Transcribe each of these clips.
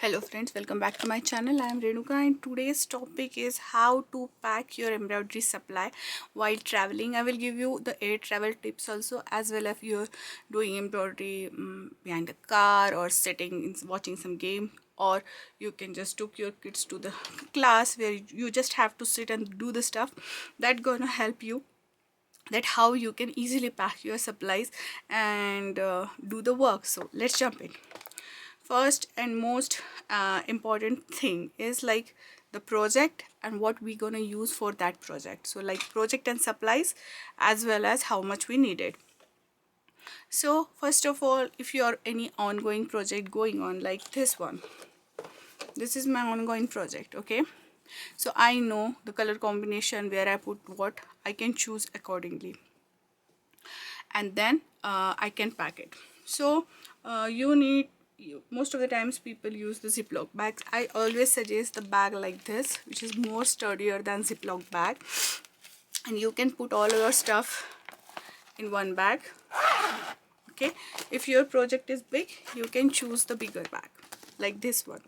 Hello friends, welcome back to my channel. I am Renuka and today's topic is how to pack your embroidery supply while traveling. I will give you the air travel tips also, as well if you're doing embroidery behind the car or sitting watching some game, or you can just took your kids to the class where you just have to sit and do the stuff. That gonna help you that how you can easily pack your supplies and do the work. So let's jump in. First and most important thing is like the project and what we're gonna use for that project. So like project and supplies, as well as how much we needed. So first of all, if you're any ongoing project going on like this one, this is my ongoing project, okay? So I know the color combination, where I put what, I can choose accordingly, and then I can pack it. So most of the times people use the Ziploc bags. I always suggest the bag like this, which is more sturdier than Ziploc bag, and you can put all your stuff in one bag, okay? If your project is big, you can choose the bigger bag like this one,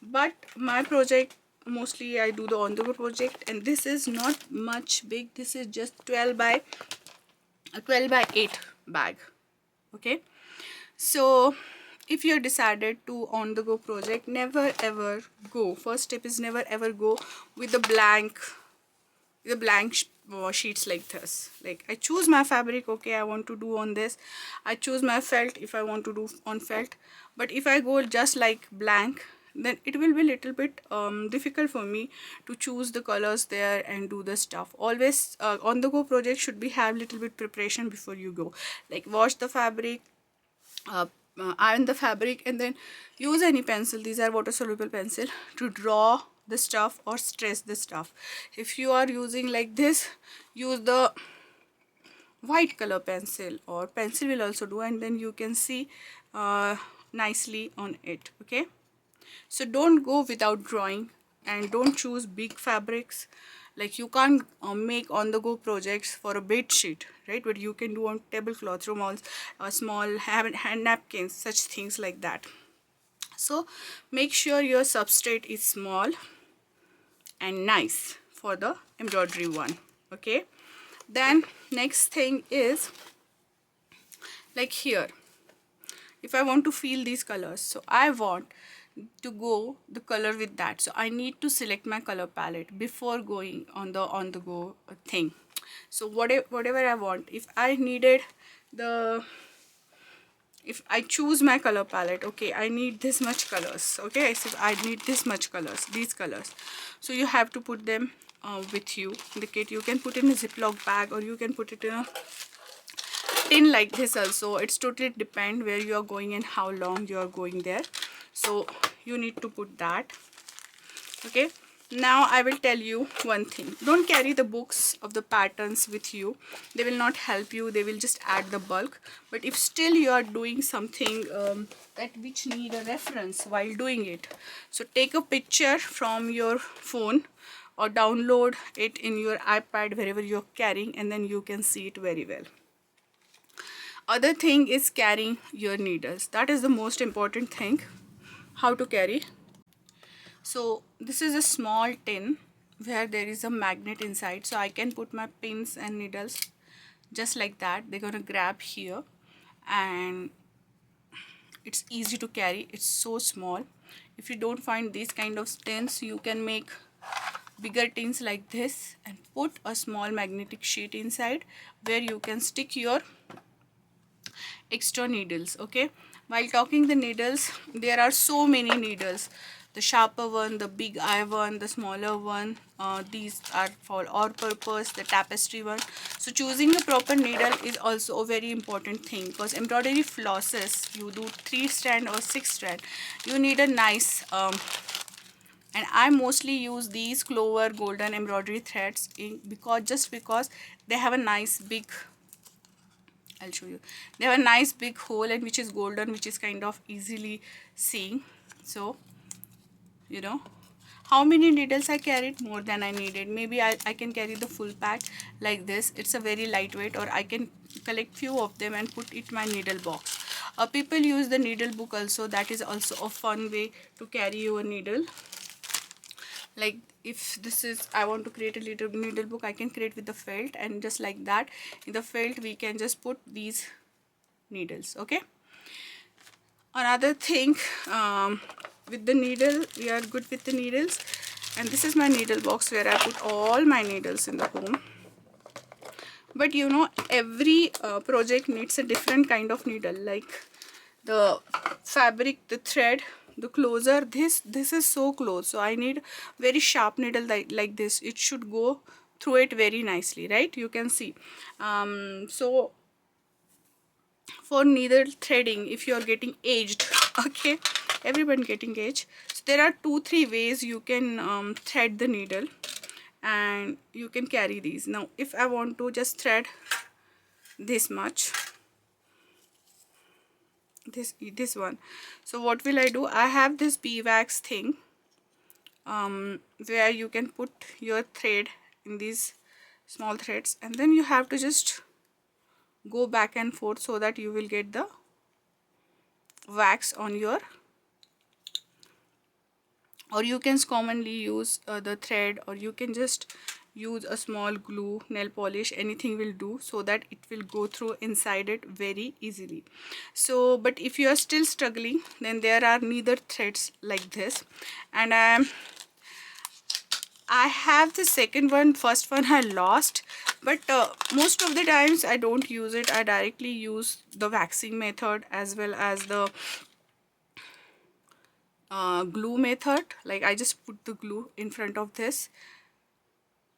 but my project, mostly I do the on-the-go project, and this is not much big. This is just 12 by 8 bag, okay? So if you're decided to on the go project, never ever go, first step is never ever go with the blank sheets like this. Like I choose my fabric, okay, I want to do on this, I choose my felt if I want to do on felt. But if I go just like blank, then it will be little bit difficult for me to choose the colors there and do the stuff. Always on the go project should be have little bit preparation before you go, like wash the fabric, iron the fabric, and then use any pencil, these are water soluble pencil, to draw the stuff or stress the stuff. If you are using like this, use the white color pencil, or pencil will also do, and then you can see nicely on it, okay? So don't go without drawing, and don't choose big fabrics. Like you can't make on the go projects for a bed sheet, right? But you can do on tablecloth, rumals, small hand napkins, such things like that. So make sure your substrate is small and nice for the embroidery one, okay? Then next thing is like here, if I want to feel these colors, so I want to go the color with that, so I need to select my color palette before going on the go thing. So whatever I want, if I needed the, if I choose my color palette, okay, I need this much colors, okay, so I need this much colors, these colors, so you have to put them with you in the kit. You can put in a Ziploc bag, or you can put it in a tin like this also. It's totally depend where you are going and how long you are going there, so you need to put that, okay? Now I will tell you one thing, don't carry the books of the patterns with you, they will not help you, they will just add the bulk. But if still you are doing something that which need a reference while doing it, so take a picture from your phone or download it in your iPad, wherever you're carrying, and then you can see it very well. Other thing is carrying your needles, that is the most important thing, how to carry. So this is a small tin where there is a magnet inside, so I can put my pins and needles just like that. They're gonna grab here, and it's easy to carry, it's so small. If you don't find these kind of tins, you can make bigger tins like this and put a small magnetic sheet inside, where you can stick your extra needles, okay? While talking the needles, there are so many needles, the sharper one, the big eye one, the smaller one, these are for all purpose, the tapestry one. So choosing the proper needle is also a very important thing, because embroidery flosses, you do 3 strand or 6 strand, you need a nice and I mostly use these clover golden embroidery threads because they have a nice big, I'll show you, they have a nice big hole, and which is golden, which is kind of easily seen. So you know how many needles I carried? More than I needed. Maybe I can carry the full pack like this. It's a very lightweight, or I can collect few of them and put it in my needle box. People use the needle book also. That is also a fun way to carry your needle. Like if this is, I want to create a little needle book, I can create with the felt, and just like that in the felt we can just put these needles. Okay, another thing, with the needle, we are good with the needles, and this is my needle box where I put all my needles in the home. But you know, every project needs a different kind of needle, like the fabric, the thread, the closer, this is so close, so I need very sharp needle like this. It should go through it very nicely, right? You can see. So for needle threading, if you are getting aged, okay, everyone getting aged, so there are 2-3 ways you can thread the needle, and you can carry these. Now if I want to just thread this much, this one, so what will I do? I have this beeswax thing, where you can put your thread in these small threads, and then you have to just go back and forth so that you will get the wax on your, or you can commonly use the thread, or you can just use a small glue, nail polish, anything will do, so that it will go through inside it very easily. So but if you are still struggling, then there are neither threads like this, and I have the second one. First one I lost, but most of the times I don't use it. I directly use the waxing method as well as the glue method. Like I just put the glue in front of this.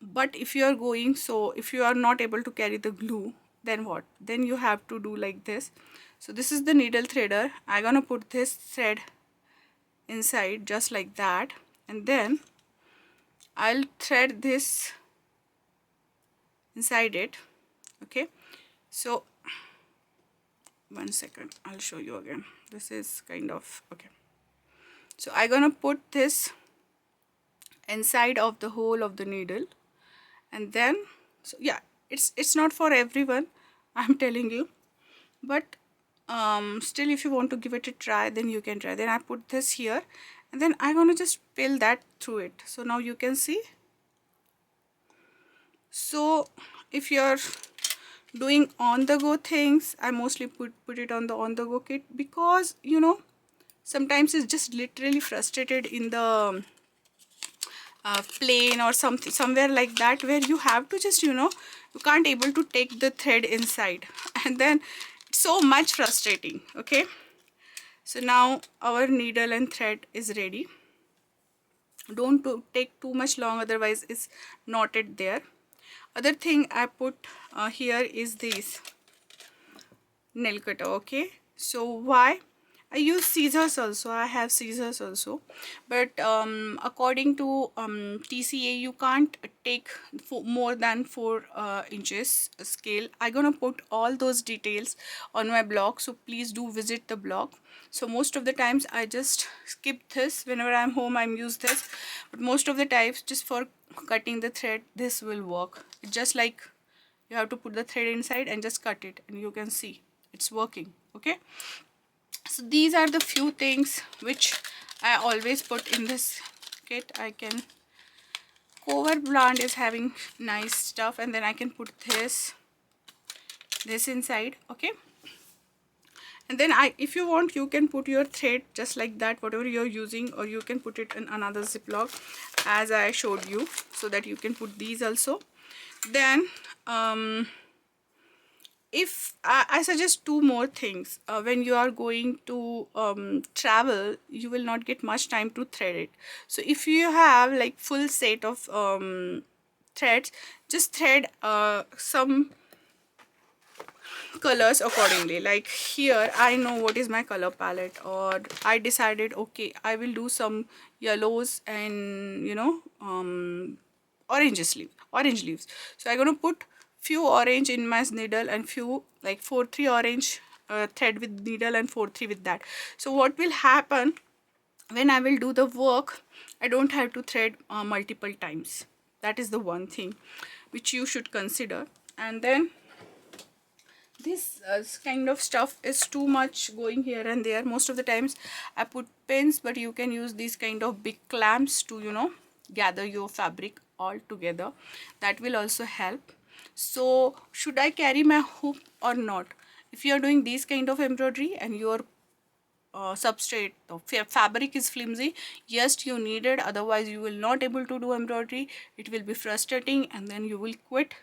But if you are going, so if you are not able to carry the glue, then what? Then you have to do like this. So this is the needle threader. I'm gonna put this thread inside just like that, and then I'll thread this inside it. Okay, so 1 second, I'll show you again. This is kind of okay. So I'm gonna put this inside of the hole of the needle, and then, so yeah, it's not for everyone, I'm telling you, but still if you want to give it a try, then you can try. Then I put this here, and then I'm gonna just peel that through it. So now you can see. So if you're doing on the go things, I mostly put it on the go kit, because you know, sometimes it's just literally frustrated in the plane or something, somewhere like that, where you have to just, you know, you can't able to take the thread inside, and then it's so much frustrating. Okay, so now our needle and thread is ready. Don't take too much long, otherwise it's knotted there. Other thing I put here is this nail cutter. Okay, so why I use scissors also. I have scissors also, but according to TCA, you can't take more than 4 inches scale. I'm gonna put all those details on my blog, so please do visit the blog. So most of the times I just skip this. Whenever I'm home, I use this, but most of the times just for cutting the thread, this will work. It's just like you have to put the thread inside and just cut it, and you can see it's working. Okay, so these are the few things which I always put in this kit. I can, cover brand is having nice stuff, and then I can put this inside. Okay, and then if you want, you can put your thread just like that, whatever you're using, or you can put it in another ziploc as I showed you, so that you can put these also. Then if I suggest 2 more things. When you are going to travel, you will not get much time to thread it. So if you have like full set of threads, just thread some colors accordingly. Like here I know what is my color palette, or I decided, okay, I will do some yellows and, you know, orange leaves. So I'm gonna put few orange in my needle, and few like 4-3 orange thread with needle, and 4-3 with that. So what will happen, when I will do the work, I don't have to thread multiple times. That is the one thing which you should consider. And then this kind of stuff is too much going here and there. Most of the times I put pins, but you can use these kind of big clamps to, you know, gather your fabric all together. That will also help. So should I carry my hoop or not? If you are doing these kind of embroidery and your substrate fabric is flimsy, yes, you need it, otherwise you will not able to do embroidery. It will be frustrating and then you will quit.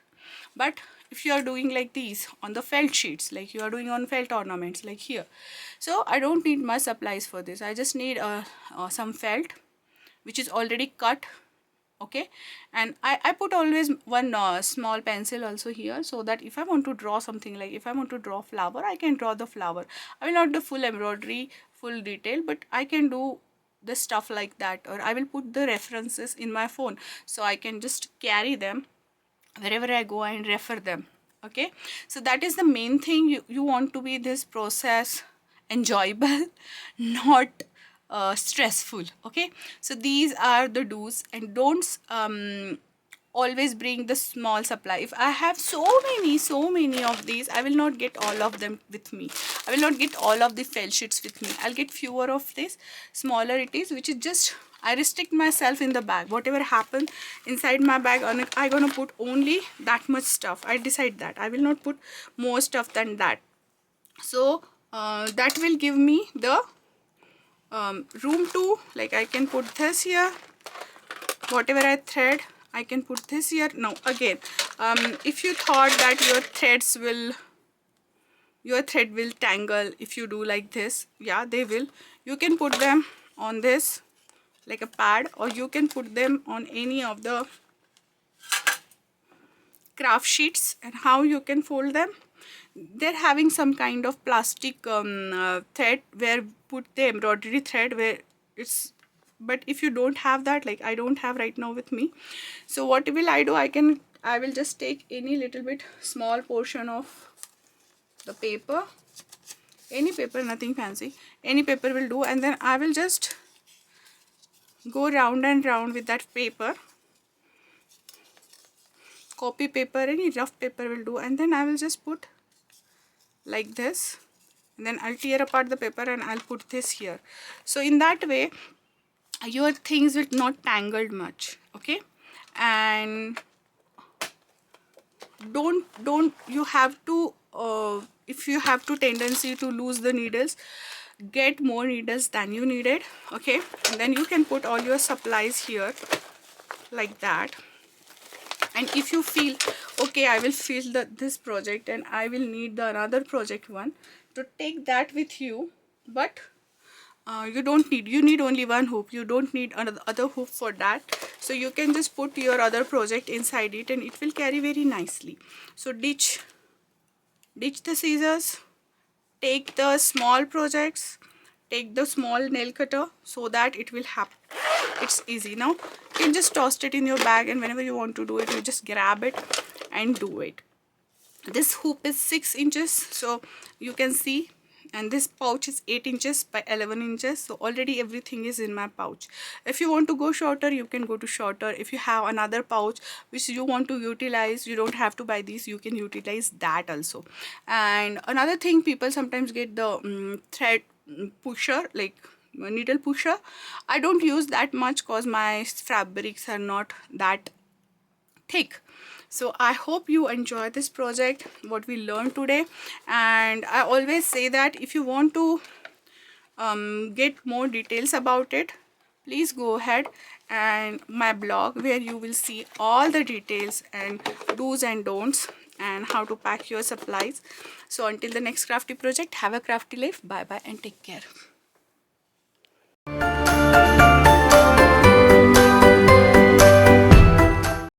But if you are doing like these on the felt sheets, like you are doing on felt ornaments like here, so I don't need much supplies for this. I just need some felt which is already cut, okay, and I put always one small pencil also here, so that if I want to draw something, like if I want to draw flower, I can draw the flower. I will not do full embroidery, full detail, but I can do the stuff like that, or I will put the references in my phone so I can just carry them wherever I go and refer them. Okay, so that is the main thing. You want to be this process enjoyable, not stressful. Okay, so these are the do's and don'ts. Always bring the small supply. If I have so many of these, I will not get all of them with me. I will not get all of the felt sheets with me. I'll get fewer of this, smaller it is, which is just I restrict myself in the bag. Whatever happens inside my bag, I'm gonna put only that much stuff. I decide that I will not put more stuff than that. So that will give me the room to, like, I can put this here, whatever I thread I can put this here. Now again, if you thought that your thread will tangle if you do like this, yeah, they will. You can put them on this like a pad, or you can put them on any of the craft sheets. And how you can fold them, they're having some kind of plastic thread where put the embroidery thread where it's, but if you don't have that, like I don't have right now with me, so what will I do, I will just take any little bit small portion of the paper, any paper, nothing fancy, any paper will do, and then I will just go round and round with that paper, copy paper, any rough paper will do, and then I will just put like this, and then I'll tear apart the paper and I'll put this here. So in that way your things will not tangled much. Okay, and don't you have to if you have to tendency to lose the needles, get more needles than you needed. Okay, and then you can put all your supplies here like that. And if you feel okay, I will feel that this project and I will need the another project one, to take that with you. But you don't need, you need only one hoop, you don't need another other hoop for that. So you can just put your other project inside it and it will carry very nicely. So ditch the scissors, take the small projects, take the small nail cutter, so that it will happen. It's easy. Now you can just toss it in your bag, and whenever you want to do it, you just grab it and do it. This hoop is 6 inches, so you can see, and this pouch is 8 inches by 11 inches, so already everything is in my pouch. If you want to go shorter, you can go to shorter. If you have another pouch which you want to utilize, you don't have to buy these, you can utilize that also. And another thing, people sometimes get the thread pusher, like needle pusher. I don't use that much because my fabrics are not that thick. So I hope you enjoy this project, what we learned today. And I always say that if you want to get more details about it, please go ahead and my blog, where you will see all the details and do's and don'ts and how to pack your supplies. So until the next crafty project, have a crafty life. Bye bye and take care.